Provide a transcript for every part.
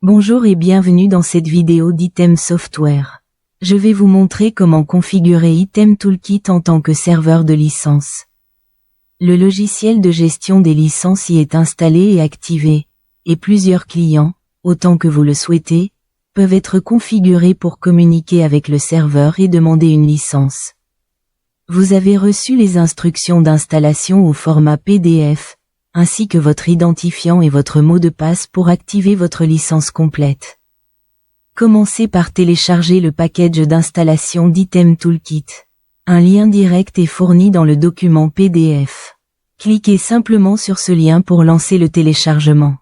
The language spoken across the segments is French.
Bonjour et bienvenue dans cette vidéo d'Item Software. Je vais vous montrer comment configurer Item Toolkit en tant que serveur de licence. Le logiciel de gestion des licences y est installé et activé, et plusieurs clients, autant que vous le souhaitez, peuvent être configurés pour communiquer avec le serveur et demander une licence. Vous avez reçu les instructions d'installation au format PDF, ainsi que votre identifiant et votre mot de passe pour activer votre licence complète. Commencez par télécharger le package d'installation d'Item Toolkit. Un lien direct est fourni dans le document PDF. Cliquez simplement sur ce lien pour lancer le téléchargement.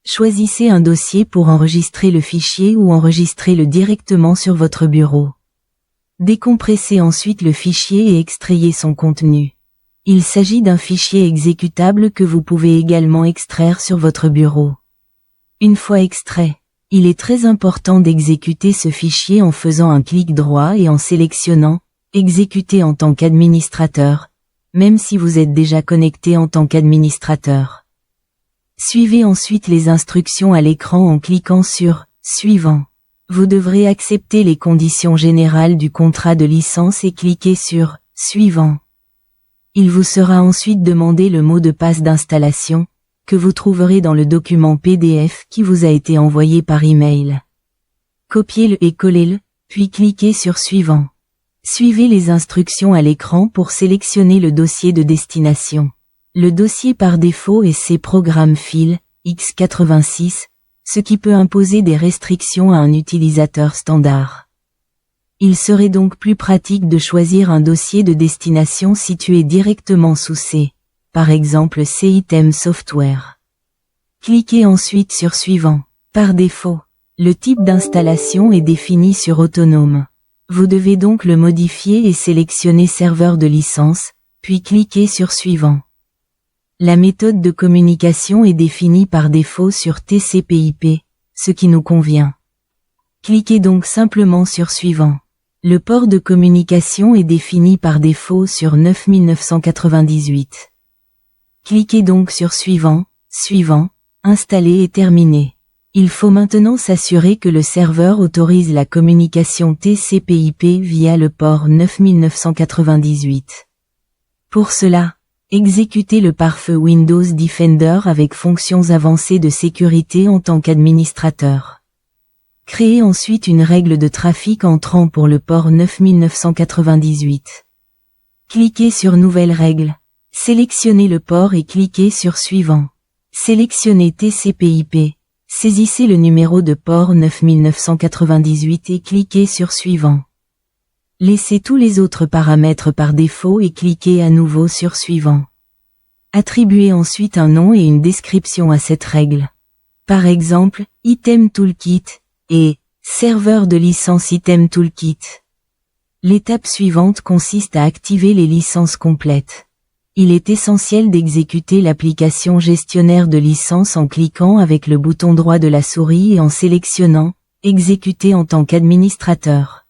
Choisissez un dossier pour enregistrer le fichier ou enregistrer-le directement sur votre bureau. Décompressez ensuite le fichier et extrayez son contenu. Il s'agit d'un fichier exécutable que vous pouvez également extraire sur votre bureau. Une fois extrait, il est très important d'exécuter ce fichier en faisant un clic droit et en sélectionnant « Exécuter en tant qu'administrateur », même si vous êtes déjà connecté en tant qu'administrateur. Suivez ensuite les instructions à l'écran en cliquant sur « Suivant ». Vous devrez accepter les conditions générales du contrat de licence et cliquer sur « Suivant ». Il vous sera ensuite demandé le mot de passe d'installation, que vous trouverez dans le document PDF qui vous a été envoyé par email. Copiez-le et collez-le, puis cliquez sur Suivant. Suivez les instructions à l'écran pour sélectionner le dossier de destination. Le dossier par défaut est C Programme File, x86, ce qui peut imposer des restrictions à un utilisateur standard. Il serait donc plus pratique de choisir un dossier de destination situé directement sous C, par exemple C Item Software. Cliquez ensuite sur Suivant. Par défaut, le type d'installation est défini sur Autonome. Vous devez donc le modifier et sélectionner Serveur de licence, puis cliquez sur Suivant. La méthode de communication est définie par défaut sur TCP/IP, ce qui nous convient. Cliquez donc simplement sur Suivant. Le port de communication est défini par défaut sur 9998. Cliquez donc sur Suivant, Suivant, Installer et terminer. Il faut maintenant s'assurer que le serveur autorise la communication TCP/IP via le port 9998. Pour cela, exécutez le pare-feu Windows Defender avec fonctions avancées de sécurité en tant qu'administrateur. Créez ensuite une règle de trafic entrant pour le port 9998. Cliquez sur Nouvelle règle. Sélectionnez le port et cliquez sur Suivant. Sélectionnez TCP/IP. Saisissez le numéro de port 9998 et cliquez sur Suivant. Laissez tous les autres paramètres par défaut et cliquez à nouveau sur Suivant. Attribuez ensuite un nom et une description à cette règle. Par exemple, Item Toolkit et serveur de licence Item Toolkit. L'étape suivante consiste à activer les licences complètes. Il est essentiel d'exécuter l'application gestionnaire de licences en cliquant avec le bouton droit de la souris et en sélectionnant « Exécuter en tant qu'administrateur ».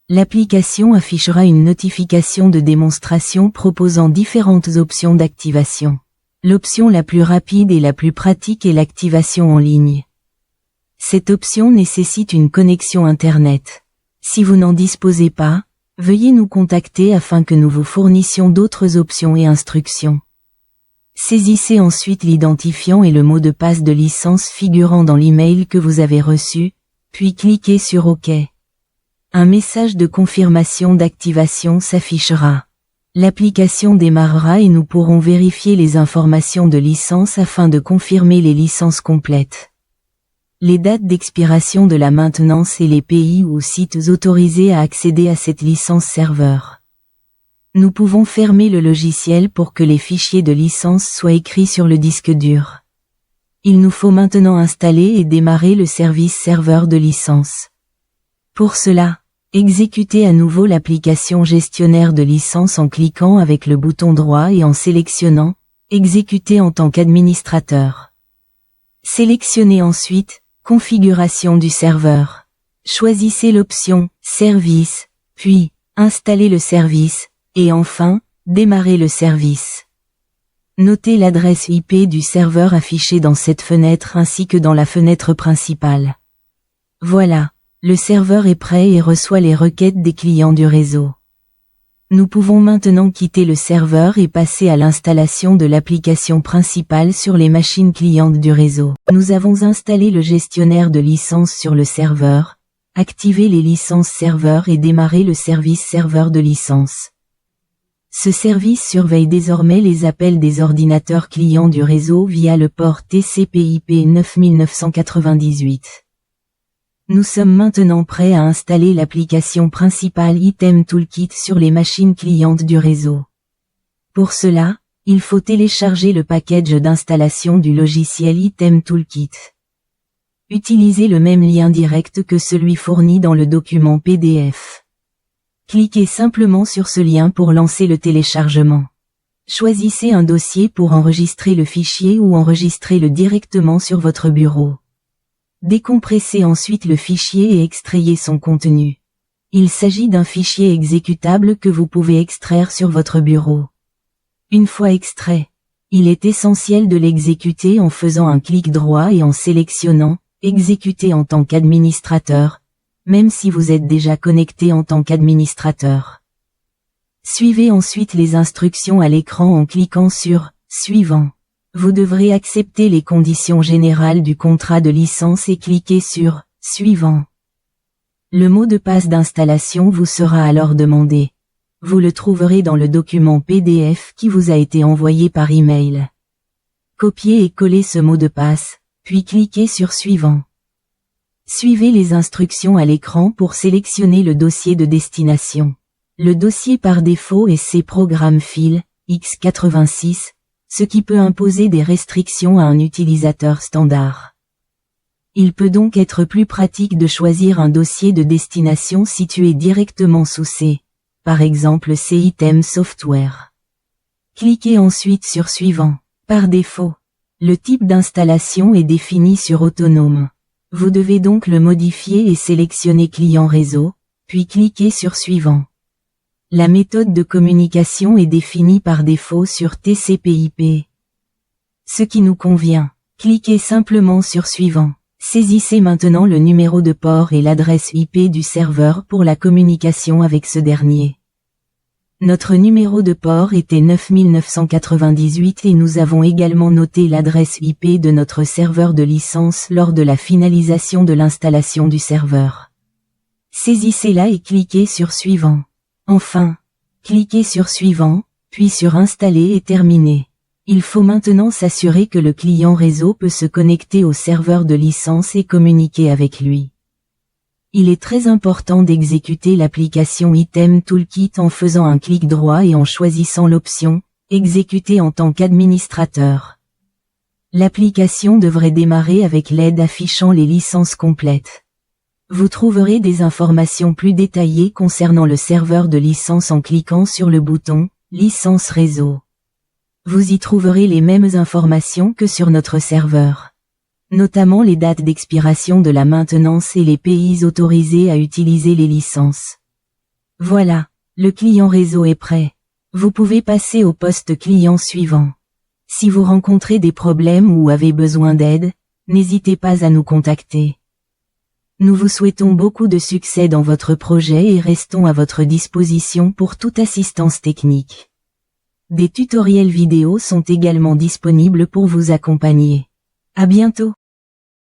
L'application affichera une notification de démonstration proposant différentes options d'activation. L'option la plus rapide et la plus pratique est l'activation en ligne. Cette option nécessite une connexion Internet. Si vous n'en disposez pas, veuillez nous contacter afin que nous vous fournissions d'autres options et instructions. Saisissez ensuite l'identifiant et le mot de passe de licence figurant dans l'email que vous avez reçu, puis cliquez sur OK. Un message de confirmation d'activation s'affichera. L'application démarrera et nous pourrons vérifier les informations de licence afin de confirmer les licences complètes. Les dates d'expiration de la maintenance et les pays ou sites autorisés à accéder à cette licence serveur. Nous pouvons fermer le logiciel pour que les fichiers de licence soient écrits sur le disque dur. Il nous faut maintenant installer et démarrer le service serveur de licence. Pour cela, exécutez à nouveau l'application gestionnaire de licence en cliquant avec le bouton droit et en sélectionnant « Exécuter en tant qu'administrateur ». Sélectionnez ensuite « Configuration du serveur ». Choisissez l'option « Service », puis « Installer le service » et enfin « Démarrer le service ». Notez l'adresse IP du serveur affichée dans cette fenêtre ainsi que dans la fenêtre principale. Voilà, le serveur est prêt et reçoit les requêtes des clients du réseau. Nous pouvons maintenant quitter le serveur et passer à l'installation de l'application principale sur les machines clientes du réseau. Nous avons installé le gestionnaire de licences sur le serveur, activé les licences serveurs et démarré le service serveur de licence. Ce service surveille désormais les appels des ordinateurs clients du réseau via le port TCP/IP 9998. Nous sommes maintenant prêts à installer l'application principale Item Toolkit sur les machines clientes du réseau. Pour cela, il faut télécharger le package d'installation du logiciel Item Toolkit. Utilisez le même lien direct que celui fourni dans le document PDF. Cliquez simplement sur ce lien pour lancer le téléchargement. Choisissez un dossier pour enregistrer le fichier ou enregistrez-le directement sur votre bureau. Décompressez ensuite le fichier et extrayez son contenu. Il s'agit d'un fichier exécutable que vous pouvez extraire sur votre bureau. Une fois extrait, il est essentiel de l'exécuter en faisant un clic droit et en sélectionnant « Exécuter en tant qu'administrateur », même si vous êtes déjà connecté en tant qu'administrateur. Suivez ensuite les instructions à l'écran en cliquant sur « Suivant ». Vous devrez accepter les conditions générales du contrat de licence et cliquer sur « Suivant ». Le mot de passe d'installation vous sera alors demandé. Vous le trouverez dans le document PDF qui vous a été envoyé par email. Copiez et collez ce mot de passe, puis cliquez sur « Suivant ». Suivez les instructions à l'écran pour sélectionner le dossier de destination. Le dossier par défaut est C Programme File, x86, ce qui peut imposer des restrictions à un utilisateur standard. Il peut donc être plus pratique de choisir un dossier de destination situé directement sous C, par exemple C Item Software. Cliquez ensuite sur Suivant. Par défaut, le type d'installation est défini sur Autonome. Vous devez donc le modifier et sélectionner Client réseau, puis cliquez sur Suivant. La méthode de communication est définie par défaut sur TCP/IP. Ce qui nous convient, cliquez simplement sur Suivant. Saisissez maintenant le numéro de port et l'adresse IP du serveur pour la communication avec ce dernier. Notre numéro de port était 9998 et nous avons également noté l'adresse IP de notre serveur de licence lors de la finalisation de l'installation du serveur. Saisissez-la et cliquez sur Suivant. Enfin, cliquez sur Suivant, puis sur Installer et Terminer. Il faut maintenant s'assurer que le client réseau peut se connecter au serveur de licence et communiquer avec lui. Il est très important d'exécuter l'application Item Toolkit en faisant un clic droit et en choisissant l'option « Exécuter en tant qu'administrateur ». L'application devrait démarrer avec l'aide affichant les licences complètes. Vous trouverez des informations plus détaillées concernant le serveur de licence en cliquant sur le bouton « Licence réseau ». Vous y trouverez les mêmes informations que sur notre serveur. Notamment les dates d'expiration de la maintenance et les pays autorisés à utiliser les licences. Voilà, le client réseau est prêt. Vous pouvez passer au poste client suivant. Si vous rencontrez des problèmes ou avez besoin d'aide, n'hésitez pas à nous contacter. Nous vous souhaitons beaucoup de succès dans votre projet et restons à votre disposition pour toute assistance technique. Des tutoriels vidéo sont également disponibles pour vous accompagner. À bientôt.